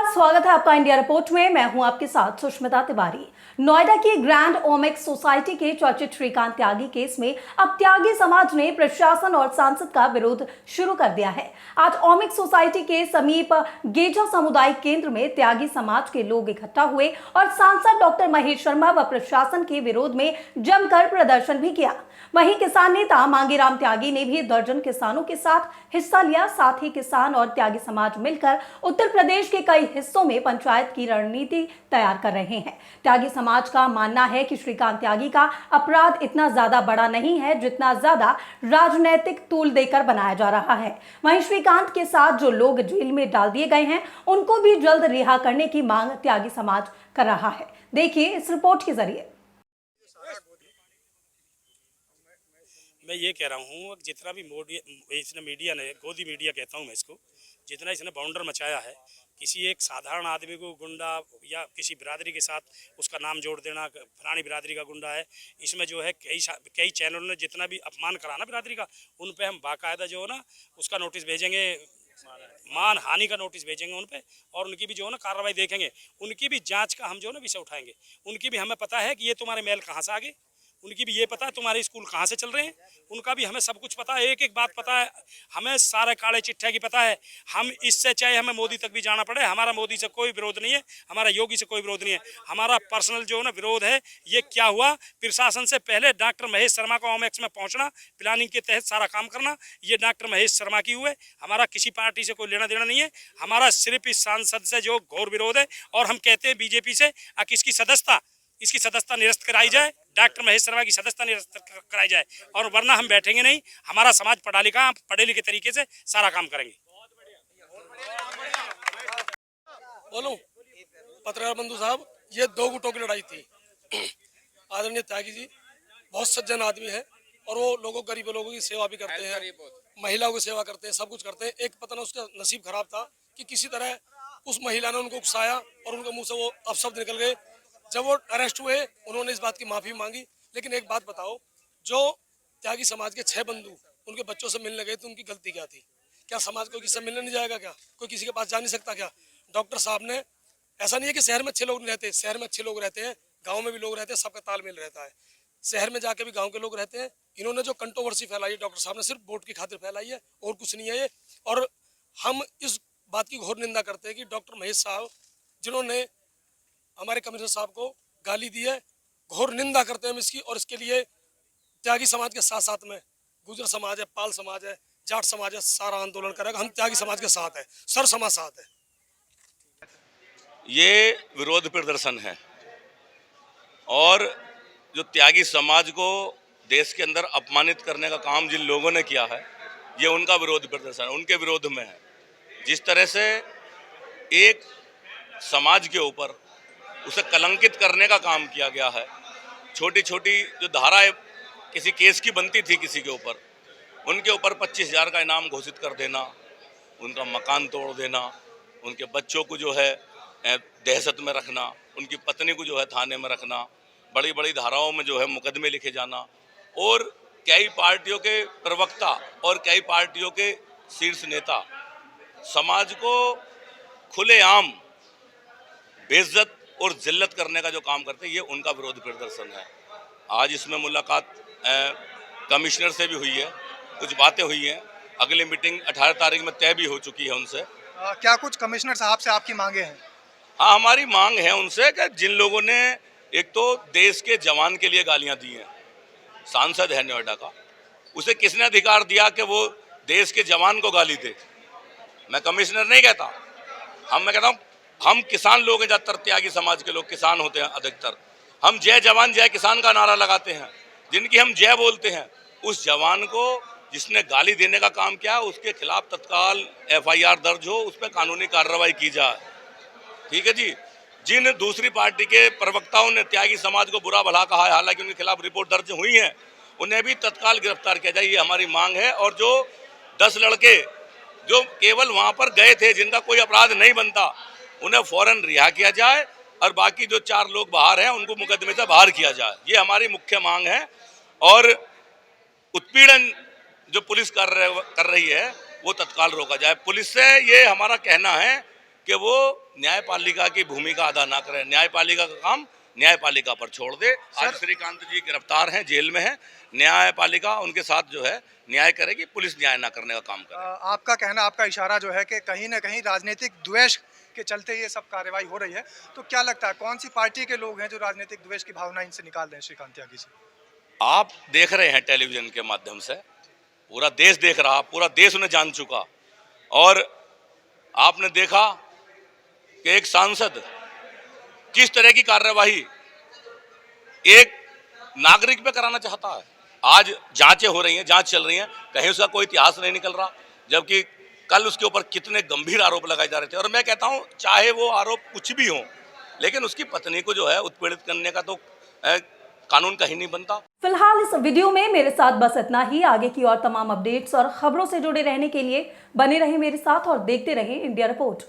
नमस्कार, स्वागत है आपका इंडिया रिपोर्ट में। मैं हूं आपके साथ सुष्मिता तिवारी। नोएडा की ग्रैंड ओमिक्स सोसाइटी के चर्चित श्रीकांत त्यागी केस में अब त्यागी समाज ने प्रशासन और सांसद का विरोध शुरू कर दिया है। आज ओमिक्स सोसाइटी के समीप गेजा सामुदायिक केंद्र में त्यागी समाज के लोग इकट्ठा हुए और सांसद डॉक्टर महेश शर्मा व प्रशासन के विरोध में जमकर प्रदर्शन भी किया। वहीं किसान नेता मांगीराम त्यागी ने भी दर्जन किसानों के साथ हिस्सा लिया। साथ ही किसान और त्यागी समाज मिलकर उत्तर प्रदेश के कई हिस्सों में पंचायत की रणनीति तैयार कर रहे हैं। त्यागी समाज का मानना है कि श्रीकांत त्यागी का अपराध इतना ज्यादा बड़ा नहीं है जितना ज्यादा राजनीतिक तूल देकर बनाया जा रहा है। वहीं श्रीकांत के साथ जो लोग जेल में डाल दिए गए हैं उनको भी जल्द रिहा करने की मांग त्यागी समाज कर रहा है। देखिए इस रिपोर्ट के जरिए। मैं ये कह रहा हूँ जितना भी इसने मीडिया ने गोदी मीडिया कहता हूँ मैं इसको, जितना इसने बाउंडर मचाया है किसी एक साधारण आदमी को गुंडा या किसी बिरादरी के साथ उसका नाम जोड़ देना, फलानी बिरादरी का गुंडा है, इसमें जो है कई चैनलों ने जितना भी अपमान करा ना बिरादरी का, उन पे हम बाकायदा जो है ना उसका नोटिस भेजेंगे, मान हानि का नोटिस भेजेंगे उन पे, और उनकी भी जो है ना कार्रवाई देखेंगे, उनकी भी जांच का हम जो है ना विषय उठाएंगे। उनकी भी हमें पता है कि ये तुम्हारे मेल कहाँ से आ गए, उनकी भी ये पता है तुम्हारे स्कूल कहाँ से चल रहे हैं, उनका भी हमें सब कुछ पता है, एक एक बात पता है, हमें सारे काले चिट्ठे की पता है। हम इससे चाहे हमें मोदी तक भी जाना पड़े, हमारा मोदी से कोई विरोध नहीं है, हमारा योगी से कोई विरोध नहीं है। हमारा पर्सनल जो है ना विरोध है ये क्या हुआ, प्रशासन से पहले डॉक्टर महेश शर्मा को ओमेक्स में पहुंचना, प्लानिंग के तहत सारा काम करना, ये डॉक्टर महेश शर्मा की हुए। हमारा किसी पार्टी से कोई लेना देना नहीं है, हमारा सिर्फ इस सांसद से जो घोर विरोध है। और हम कहते हैं बीजेपी से इसकी सदस्यता निरस्त कराई जाए, डॉक्टर महेश शर्मा की सदस्यता निरस्त कराई जाए, और वरना हम बैठेंगे नहीं। हमारा समाज पढ़े लिखे तरीके से सारा काम करेंगे। बोलूं पत्रकार बंधु साहब, ये दो गुटों की लड़ाई थी। आदरणीय त्यागी जी बहुत सज्जन आदमी है और वो गरीब लोगों की सेवा भी करते हैं, महिलाओं की सेवा करते हैं, सब कुछ करते हैं। एक पता ना उसका नसीब खराब था कि किसी तरह उस महिला ने उनको उकसाया और उनके मुंह से वो अपशब्द निकल गए। जब वो अरेस्ट हुए उन्होंने इस बात की माफी मांगी। लेकिन एक बात बताओ, जो त्यागी समाज के 6 बंधु उनके बच्चों से मिलने गए तो उनकी गलती क्या थी? क्या समाज कोई किसी से मिलने नहीं जाएगा? क्या कोई किसी के पास जा नहीं सकता? क्या डॉक्टर साहब ने, ऐसा नहीं है कि शहर में अच्छे लोग नहीं रहते, शहर में अच्छे लोग रहते हैं, गाँव में भी लोग रहते हैं, सबका तालमेल रहता है। शहर में जाके भी गाँव के लोग रहते हैं। इन्होंने जो कंट्रोवर्सी फैलाई है डॉक्टर साहब ने सिर्फ वोट की खातिर फैलाई है और कुछ नहीं है ये। और हम इस बात की घोर निंदा करते हैं कि डॉक्टर महेश साहब जिन्होंने हमारे कमिश्नर साहब को गाली दी है, घोर निंदा करते हैं हम इसकी। और इसके लिए त्यागी समाज के साथ साथ में गुर्जर समाज है, पाल समाज है, जाट समाज है, सारा आंदोलन करेगा। हम त्यागी समाज के साथ है, सर समाज साथ है। ये विरोध प्रदर्शन है और जो त्यागी समाज को देश के अंदर अपमानित करने का काम जिन लोगों ने किया है, ये उनका विरोध प्रदर्शन उनके विरोध में है। जिस तरह से एक समाज के ऊपर उसे कलंकित करने का काम किया गया है, छोटी छोटी जो धाराएं किसी केस की बनती थी किसी के ऊपर, उनके ऊपर 25,000 का इनाम घोषित कर देना, उनका मकान तोड़ देना, उनके बच्चों को जो है दहशत में रखना, उनकी पत्नी को जो है थाने में रखना, बड़ी बड़ी धाराओं में जो है मुकदमे लिखे जाना, और कई पार्टियों के प्रवक्ता और कई पार्टियों के शीर्ष नेता समाज को खुलेआम बेइज्जत और जिल्लत करने का जो काम करते हैं, ये उनका विरोध प्रदर्शन है। आज इसमें मुलाकात कमिश्नर से भी हुई है, कुछ बातें हुई हैं, अगली मीटिंग 18 तारीख में तय भी हो चुकी है उनसे। क्या कुछ कमिश्नर साहब से आपकी मांगे हैं? हाँ, हमारी मांग है उनसे कि जिन लोगों ने एक तो देश के जवान के लिए गालियां दी हैं, सांसद है नोएडा का, उसे किसने अधिकार दिया कि वो देश के जवान को गाली दे? मैं कमिश्नर नहीं कहता, मैं कहता हूँ हम किसान लोग हैं, ज़्यादातर त्यागी समाज के लोग किसान होते हैं अधिकतर। हम जय जवान जय किसान का नारा लगाते हैं, जिनकी हम जय बोलते हैं। उस जवान को जिसने गाली देने का काम किया उसके खिलाफ तत्काल FIR दर्ज हो, उस पर कानूनी कार्रवाई की जाए। ठीक है जी। जिन दूसरी पार्टी के प्रवक्ताओं ने त्यागी समाज को बुरा भला कहा है, हालांकि उनके खिलाफ रिपोर्ट दर्ज हुई है, उन्हें भी तत्काल गिरफ्तार किया जाए, ये हमारी मांग है। और जो 10 लड़के जो केवल वहाँ पर गए थे, जिनका कोई अपराध नहीं बनता, उन्हें फौरन रिहा किया जाए और बाकी जो 4 लोग बाहर हैं उनको मुकदमे से बाहर किया जाए, ये हमारी मुख्य मांग है। और उत्पीड़न जो पुलिस कर रही है वो तत्काल रोका जाए। पुलिस से ये हमारा कहना है कि वो न्यायपालिका की भूमिका अदा ना करें, न्यायपालिका का काम न्यायपालिका पर छोड़ दे। आज श्रीकांत जी गिरफ्तार हैं, जेल में हैं, न्यायपालिका उनके साथ जो है न्याय करेगी, पुलिस न्याय ना करने का काम करे। आपका कहना, आपका इशारा जो है कि कहीं ना कहीं राजनीतिक द्वेष के चलते ये सब कार्रवाई हो रही है, तो क्या लगता है कौन सी पार्टी के लोग हैं जो राजनीतिक द्वेष की भावना इनसे निकाल रहे हैं श्रीकांत त्यागी से? आप देख रहे हैं टेलीविजन के माध्यम से, पूरा देश देख रहा, पूरा देश उन्हें जान चुका, और आपने देखा कि एक सांसद किस तरह की कार्यवाही एक नागरिक पे कराना चाहता है। आज जांचें हो रही हैं, जांच चल रही हैं, कहीं उसका कोई इतिहास नहीं निकल रहा, जबकि कल उसके ऊपर कितने गंभीर आरोप लगाए जा रहे थे। और मैं कहता हूं, चाहे वो आरोप कुछ भी हो, लेकिन उसकी पत्नी को जो है उत्पीड़ित करने का तो कानून कहीं नहीं बनता। फिलहाल इस वीडियो में मेरे साथ बस इतना ही। आगे की और तमाम अपडेट्स और खबरों से जुड़े रहने के लिए बने रहे मेरे साथ और देखते रहे इंडिया रिपोर्ट।